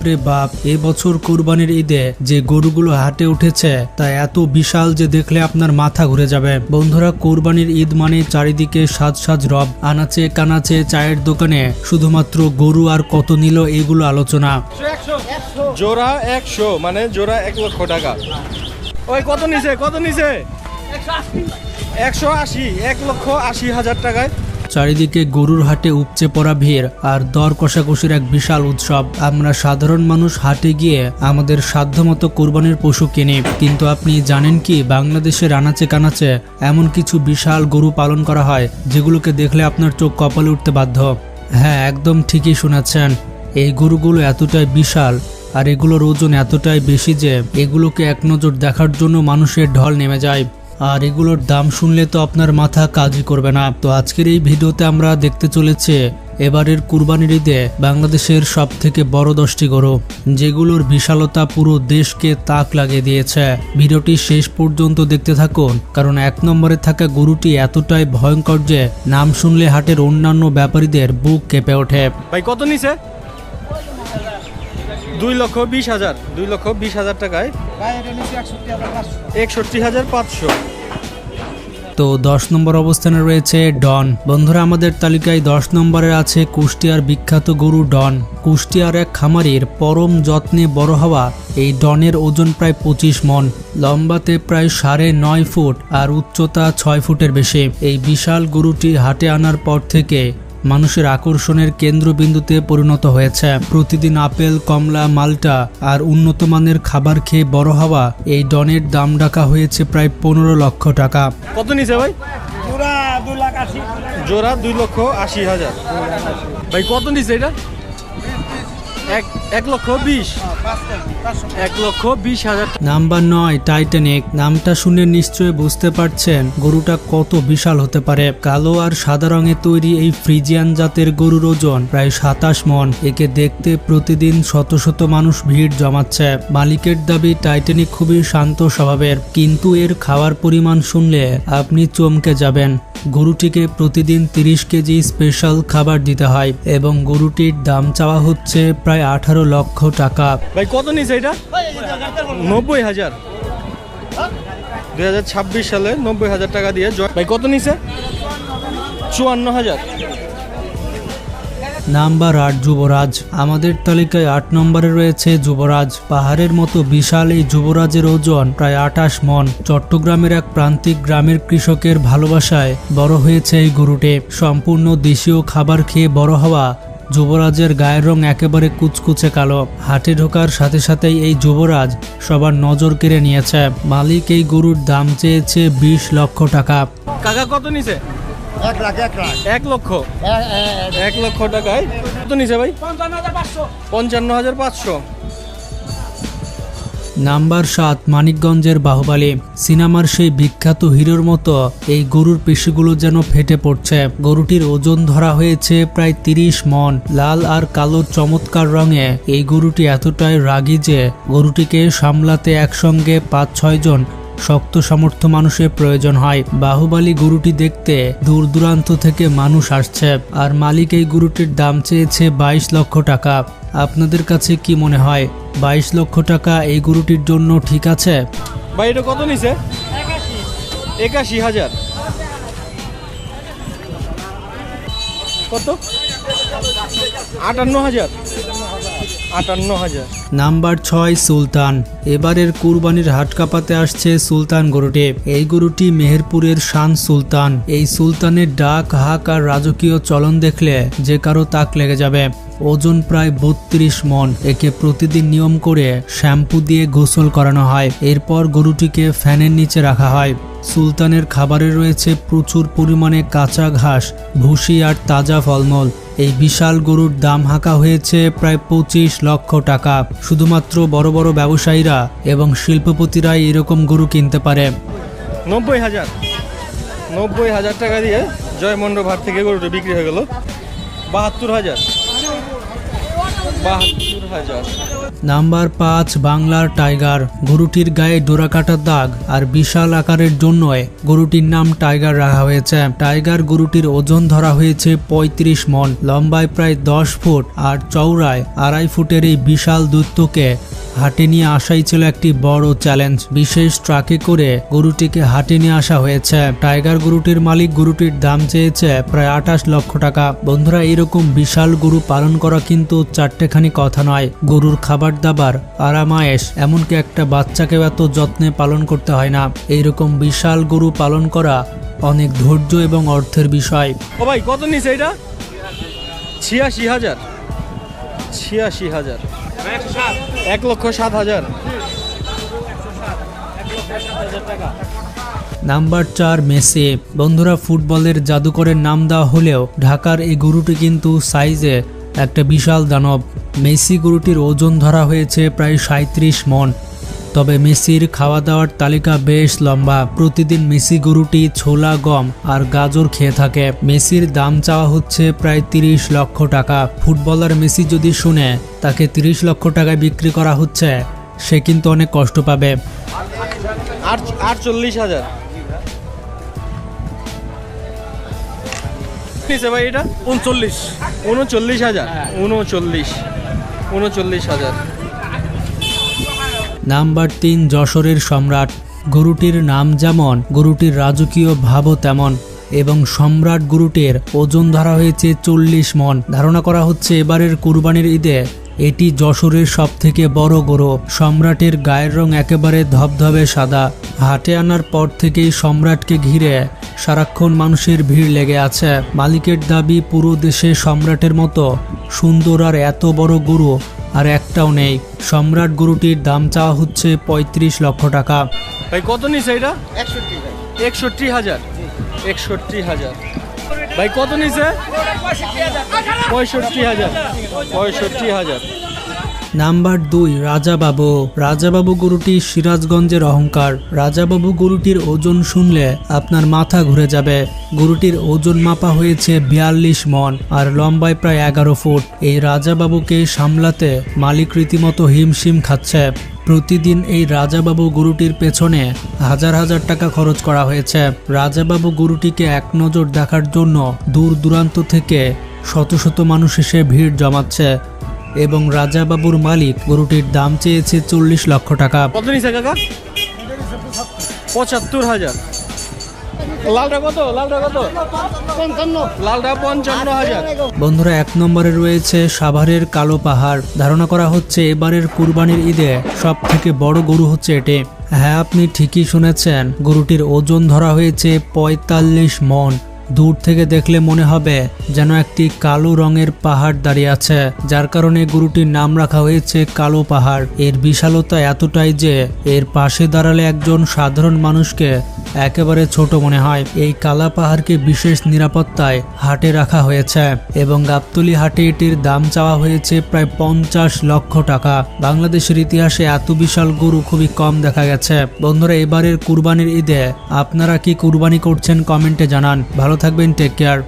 বাপরে বাপ, এবছর কুরবানির ঈদে যে গরুগুলো হাটে উঠেছে তা এত বিশাল যে দেখলে আপনার মাথা ঘুরে যাবে। বন্ধুরা, কুরবানির ঈদ মানে চারিদিকে সাজ সাজ রব, আনাচে কানাচে চায়ের দোকানে শুধুমাত্র গরু আর কত নিল এগুলো আলোচনা। জোড়া 100, মানে জোড়া 1 লক্ষ টাকা। ওই কত নিছে 180, 1,80,000 টাকায়। চারিদিকে গরুর হাটে উপচে পড়া ভিড় আর দর কষাকষির এক বিশাল উৎসব। আমরা সাধারণ মানুষ হাটে গিয়ে আমাদের সাধ্যমতো কোরবানির পশু কিনি, কিন্তু আপনি জানেন কি বাংলাদেশের আনাচে কানাচে এমন কিছু বিশাল গরু পালন করা হয় যেগুলোকে দেখলে আপনার চোখ কপালে উঠতে বাধ্য। হ্যাঁ, একদম ঠিকই শুনেছেন, এই গরুগুলো এতটাই বিশাল আর এগুলোর ওজন এতটাই বেশি যে এগুলোকে এক নজর দেখার জন্য মানুষের ঢল নেমে যায়। আর এগুলোর দাম শুনলে তো আপনার মাথা কাজই করবে না। তো আজকের এই ভিডিওতে আমরা দেখতে চলেছি এবারের কুরবানির ঈদে বাংলাদেশের সব থেকে বড় 10টি গরু, যেগুলোর বিশালতা পুরো দেশকে তাক লাগিয়ে দিয়েছে। ভিডিওটি শেষ পর্যন্ত দেখতে থাকুন, কারণ 1 নম্বরে থাকা গরুটি এতটাই ভয়ঙ্কর যে নাম শুনলে হাটের অন্যান্য ব্যাপারীদের বুক কেঁপে ওঠে। ভাই কত নিছে? 2,20,000, 2,20,000 টাকায় 61,500। তো 10 নম্বর অবস্থানে রয়েছে ডন। বন্ধুরা, আমাদের তালিকায় 10 নম্বরে আছে কুষ্টিয়ার বিখ্যাত গরু ডন। কুষ্টিয়ার এক খামারির পরম যত্নে বড় হওয়া এই ডনের ওজন প্রায় 25 মণ, লম্বাতে প্রায় 9.5 ফুট আর উচ্চতা 6 ফুটের বেশি। এই বিশাল গরুটি হাটে আনার পর থেকে মানুষের আকর্ষণের কেন্দ্রবিন্দুতে পরিণত হয়েছে। প্রতিদিন আপেল, কমলা, মাল্টা আর উন্নত মানের খাবার খেয়ে বড় হওয়া এই ডনের দাম রাখা হয়েছে প্রায় 15 লক্ষ টাকা। কত নিছে ভাই? জোড়া 2,80,000। ভাই কত নিছে এটা? 1,20,000। Number 9 Titanic. নামটা শুনে নিশ্চয়ই বুঝতে পারছেন গরুটা কত বিশাল হতে পারে। কালো আর সাদা রঙে তৈরি এই ফ্রিজিয়ান জাতের গরুর ওজন প্রায় 27 মণ। একে দেখতে প্রতিদিন শত শত মানুষ ভিড় জমাচ্ছে। মালিকের দাবি টাইটানিক খুবই শান্ত স্বভাবের, কিন্তু এর খাওয়ার পরিমাণ শুনলে আপনি চমকে যাবেন। গরুটিকে প্রতিদিন 30 কেজি স্পেশাল খাবার দিতে হয় এবং গরুটির দাম চাওয়া হচ্ছে প্রায় 18 লক্ষ টাকা। ভাই কত নিছে এটা? 90,000। 2026 সালে 90,000 টাকা দিয়ে। ভাই কত নিছে? 54,000। নাম্বার 8 যুবরাজ। আমাদের তালিকায় 8 নম্বরে রয়েছে যুবরাজ। পাহাড়ের মতো বিশাল এই যুবরাজের ওজন প্রায় 28 মণ। চট্টগ্রামের এক প্রান্তিক গ্রামের কৃষকের ভালোবাসায় বড় হয়েছে এই গরুটি। সম্পূর্ণ দেশীয় খাবার খেয়ে বড় হওয়া যুবরাজের গায়ের রং একেবারে কুচকুচে কালো। হাটে ঢোকার সাথে সাথেই এই যুবরাজ সবার নজর কেড়ে নিয়েছে। মালিক এই গরুর দাম চেয়েছে 20 লক্ষ টাকা। কাকা কত নিছে? 1 লক্ষ টাকায়। কত নিছে ভাই? 55,500। নাম্বার 7 মানিকগঞ্জের বাহুবলী। সিনেমার সেই বিখ্যাত হিরোর মতো এই গরুর পেশিগুলো যেন ফেটে পড়ছে। গরুটির ওজন ধরা হয়েছে প্রায় 30 মণ। লাল আর কালো চমৎকার রঙে এই গরুটি এতটাই রাগী যে গরুটিকে সামলাতে একসঙ্গে 5-6 জন শক্ত সামর্থ্য মানুষের প্রয়োজন হয়। বাহুবলী গরুটি দেখতে দূর দূরান্ত থেকে মানুষ আসছে, আর মালিক এই গরুটির দাম চেয়েছে 22 লক্ষ টাকা। আপনাদের কাছে কি মনে হয় 22 লক্ষ টাকা এই গরুটির জন্য ঠিক আছে? ভাই এটা কত নিছে? 81,000। কত? 58,000। নাম্বার 6 সুলতান। এবারের কুরবানির হাট কাঁপাতে আসছে সুলতান গরুটি। এই গরুটি মেহেরপুরের শান সুলতান। এই সুলতানের ডাক, হাঁক আর রাজকীয় চলন দেখলে যে কারো তাক লেগে যাবে। ওজন প্রায় 32 মণ। একে প্রতিদিন নিয়ম করে শ্যাম্পু দিয়ে গোসল করানো হয়। এরপর গরুটিকে ফ্যানের নিচে রাখা হয়। সুলতানের খাবারে রয়েছে প্রচুর পরিমাণে কাঁচা ঘাস, ভুসি আর তাজা ফলমূল। এই বিশাল গরুর দাম হাঁকা হয়েছে প্রায় 25 লক্ষ টাকা। শুধুমাত্র বড় বড় ব্যবসায়ীরা এবং শিল্পপতিরাই এরকম গরু কিনতে পারে। 90,000 টাকা দিয়ে জয়মন্ডপ হাট থেকে গরুটা বিক্রি হয়ে গেল 72,000। নাম্বার 5 বাংলার টাইগার। গরুটির গায়ে ডোরাকাটা দাগ আর বিশাল আকারের জন্যই গরুটির নাম টাইগার রাখা হয়েছে। টাইগার গরুটির ওজন ধরা হয়েছে 35 মণ, লম্বায় প্রায় 10 ফুট আর চওড়ায় 2.5 ফুটের এই বিশাল দৈত্যকে হাটে নিয়ে আসাই ছিল একটি বড় চ্যালেঞ্জ। বিশেষ ট্রাকে করে গরুটিকে হাটে নিয়ে আসা হয়েছে। টাইগার গরুটির মালিক গরুটির দাম চেয়েছে প্রায় 28 লক্ষ টাকা। বন্ধুরা, এরকম বিশাল গরু পালন করা কিন্তু চারটেখানি কথা নয়। গরুর খাবার দাবার, আরামায়েশ, এমনকি একটা বাচ্চাকেও এত যত্নে পালন করতে হয় না। এইরকম বিশাল গরু পালন করা অনেক ধৈর্য এবং অর্থের বিষয়। ও ভাই, কত নিছে এটা? 86,000। 86,000, 1,07,000। Number 4 Messi. বন্ধুরা, ফুটবলের জাদুকরের নাম দেওয়া হলেও ঢাকার এই গরুটি কিন্তু সাইজে একটা বিশাল দানব। মেসি গরুটির ওজন ধরা হয়েছে প্রায় 37 মণ। তবে মেসির খাওয়া দাওয়ার তালিকা বেশ লম্বা। প্রতিদিন মেসি গরুটি ছোলা, গম আর গাজর খেয়ে থাকে। মেসির দাম চাওয়া হচ্ছে প্রায় 30 লক্ষ টাকা। ফুটবলার মেসি যদি শুনে তাকে 30 লক্ষ টাকায় বিক্রি করা হচ্ছে, সে কিন্তু অনেক কষ্ট পাবে। 48,000 নিছে ভাই এটা? 39,000। 39,000। নাম্বার 3 যশোরের সম্রাট। গরুটির নাম যেমন, গরুটির রাজকীয় ভাবও তেমন এবং সম্রাট গরুটির ওজন ধরা হয়েছে 40 মণ। ধারণা করা হচ্ছে এবারের কুরবানির ঈদে এটি যশোরের সবথেকে বড় গরু। সম্রাটের গায়ের রং একেবারে ধবধবে সাদা। হাটে আনার পর থেকেই সম্রাটকে ঘিরে সারাক্ষণ মানুষের ভিড় লেগে আছে। মালিকের দাবি, পুরো দেশে সম্রাটের মতো সুন্দর আর এত বড় গরু আর একটাও নেই। সম্রাট গরুটির দাম চাওয়া হচ্ছে 35 লক্ষ টাকা। ভাই, কত নিছে এটা? 61,000। 61,000। ভাই, কত নিছে? 65,000। 65,000। নাম্বার 2 রাজাবাবু। রাজাবাবু গরুটি সিরাজগঞ্জের অহংকার। রাজাবাবু গরুটির ওজন শুনলে আপনার মাথা ঘুরে যাবে। গরুটির ওজন মাপা হয়েছে 42 মণ আর লম্বায় প্রায় 11 ফুট। এই রাজাবাবুকে সামলাতে মালিক রীতিমতো হিমশিম খাচ্ছে। প্রতিদিন এই রাজাবাবু গরুটির পেছনে হাজার হাজার টাকা খরচ করা হয়েছে। রাজাবাবু গরুটিকে এক নজর দেখার জন্য দূর দূরান্ত থেকে শত শত মানুষ এসে ভিড় জমাচ্ছে এবং রাজাবাবুর মালিক গরুটির দাম চেয়েছে 40 লক্ষ টাকা। কত নিছে কাকা? 75,000। লালটা কত? লালটা 55,000। বন্ধুরা, 1 নম্বরে রয়েছে সাভারের কালো পাহাড়। ধারণা করা হচ্ছে এবারের কুরবানির ঈদে সব থেকে বড় গরু হচ্ছে এটি। হ্যাঁ, আপনি ঠিকই শুনেছেন, গরুটির ওজন ধরা হয়েছে 45 মণ। দূর থেকে দেখলে মনে হবে যেন একটি কালো রঙের পাহাড় দাঁড়িয়ে আছে, যার কারণে গরুটির নাম রাখা হয়েছে কালো পাহাড়। এর বিশালতা এতটাই যে এর পাশে দাঁড়ালে একজন সাধারণ মানুষকে একেবারে ছোট মনে হয়। এই কালা পাহাড়কে বিশেষ নিরাপত্তায় হাটে রাখা হয়েছে এবং গাবতলী হাটে এটির দাম চাওয়া হয়েছে প্রায় 50 লক্ষ টাকা। বাংলাদেশের ইতিহাসে এত বিশাল গরু খুবই কম দেখা গেছে। বন্ধুরা, এবারের কুরবানির ঈদে আপনারা কি কুরবানি করছেন কমেন্টে জানান। ভালো থাকবেন, টেক কেয়ার।